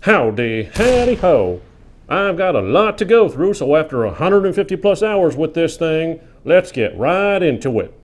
Howdy, howdy ho. I've got a lot to go through, so after 150 plus hours with this thing, let's get right into it.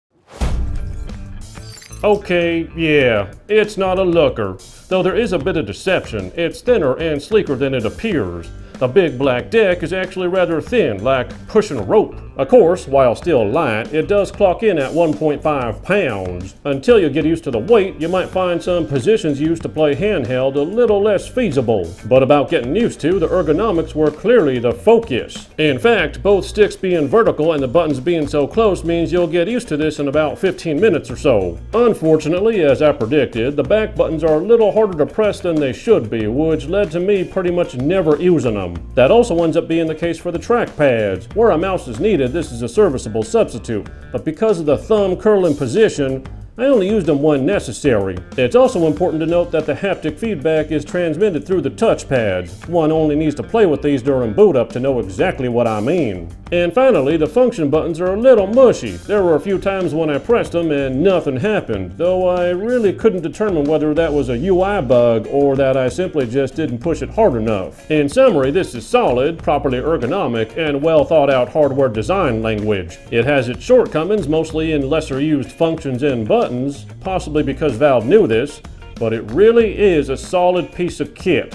Okay, yeah, it's not a looker, though there is a bit of deception. It's thinner and sleeker than it appears. The big black deck is actually rather thin, like pushing a rope. Of course, while still light, it does clock in at 1.5 pounds. Until you get used to the weight, you might find some positions used to play handheld a little less feasible. But about getting used to, the ergonomics were clearly the focus. In fact, both sticks being vertical and the buttons being so close means you'll get used to this in about 15 minutes or so. Unfortunately, as I predicted, the back buttons are a little harder to press than they should be, which led to me pretty much never using them. That also ends up being the case for the track pads. Where a mouse is needed, this is a serviceable substitute, but because of the thumb curling position, I only used them when necessary. It's also important to note that the haptic feedback is transmitted through the touch pads. One only needs to play with these during boot up to know exactly what I mean. And finally, the function buttons are a little mushy. There were a few times when I pressed them and nothing happened, though I really couldn't determine whether that was a UI bug or that I simply just didn't push it hard enough. In summary, this is solid, properly ergonomic, and well thought out hardware design language. It has its shortcomings, mostly in lesser used functions and buttons, possibly because Valve knew this, but it really is a solid piece of kit.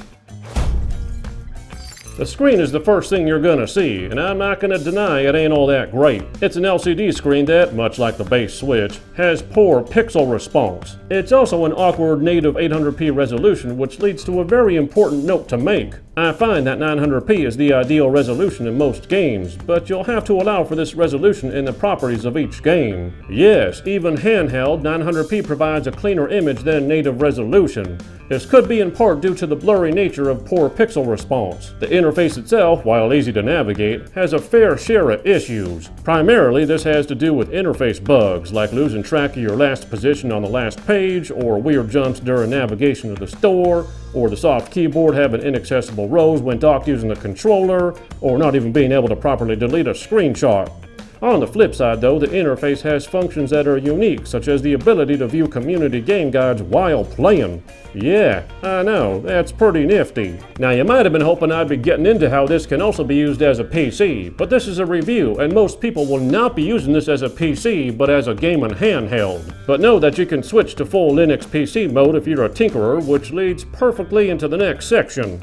The screen is the first thing you're gonna see, and I'm not gonna deny it ain't all that great. It's an LCD screen that, much like the base Switch, has poor pixel response. It's also an awkward native 800p resolution, which leads to a very important note to make. I find that 900p is the ideal resolution in most games, but you'll have to allow for this resolution in the properties of each game. Yes, even handheld, 900p provides a cleaner image than native resolution. This could be in part due to the blurry nature of poor pixel response. The interface itself, while easy to navigate, has a fair share of issues. Primarily, this has to do with interface bugs, like losing track of your last position on the last page, or weird jumps during navigation to the store, or the soft keyboard having inaccessible rows when docked using the controller, or not even being able to properly delete a screenshot. On the flip side though, the interface has functions that are unique, such as the ability to view community game guides while playing. Yeah, I know, that's pretty nifty. Now you might have been hoping I'd be getting into how this can also be used as a PC, but this is a review, and most people will not be using this as a PC, but as a gaming handheld. But know that you can switch to full Linux PC mode if you're a tinkerer, which leads perfectly into the next section.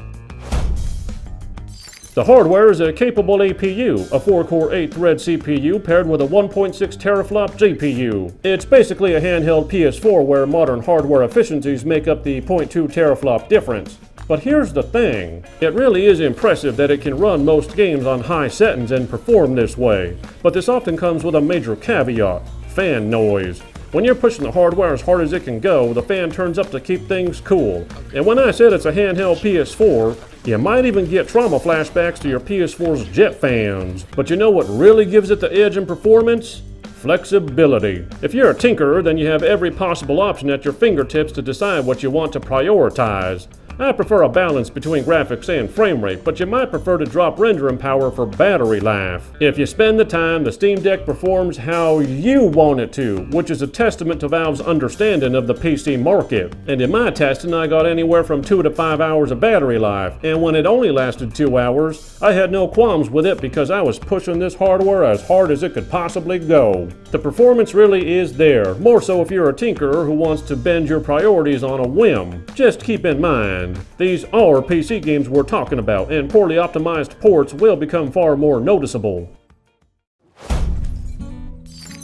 The hardware is a capable APU, a 4-core 8-thread CPU paired with a 1.6 teraflop GPU. It's basically a handheld PS4 where modern hardware efficiencies make up the 0.2 teraflop difference. But here's the thing, it really is impressive that it can run most games on high settings and perform this way. But this often comes with a major caveat: fan noise. When you're pushing the hardware as hard as it can go, the fan turns up to keep things cool. And when I said it's a handheld PS4, you might even get trauma flashbacks to your PS4's jet fans. But you know what really gives it the edge in performance? Flexibility. If you're a tinkerer, then you have every possible option at your fingertips to decide what you want to prioritize. I prefer a balance between graphics and frame rate, but you might prefer to drop rendering power for battery life. If you spend the time, the Steam Deck performs how you want it to, which is a testament to Valve's understanding of the PC market. And in my testing, I got anywhere from 2 to 5 hours of battery life, and when it only lasted 2 hours, I had no qualms with it because I was pushing this hardware as hard as it could possibly go. The performance really is there, more so if you're a tinkerer who wants to bend your priorities on a whim. Just keep in mind, these are PC games we're talking about, and poorly optimized ports will become far more noticeable.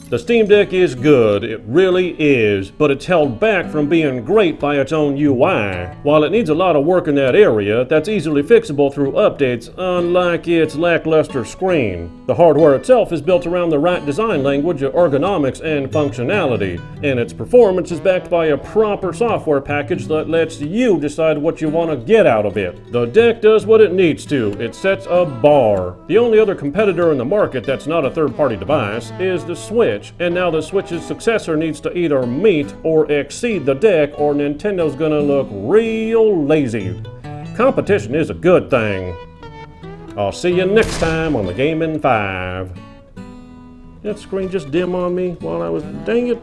The Steam Deck is good, it really is, but it's held back from being great by its own UI. While it needs a lot of work in that area, that's easily fixable through updates, unlike its lackluster screen. The hardware itself is built around the right design language of ergonomics and functionality, and its performance is backed by a proper software package that lets you decide what you want to get out of it. The deck does what it needs to, it sets a bar. The only other competitor in the market that's not a third-party device is the Switch. And now the Switch's successor needs to either meet or exceed the deck, or Nintendo's gonna look real lazy. Competition is a good thing. I'll see you next time on the Gaming 5. That screen just dim on me while I was, dang it.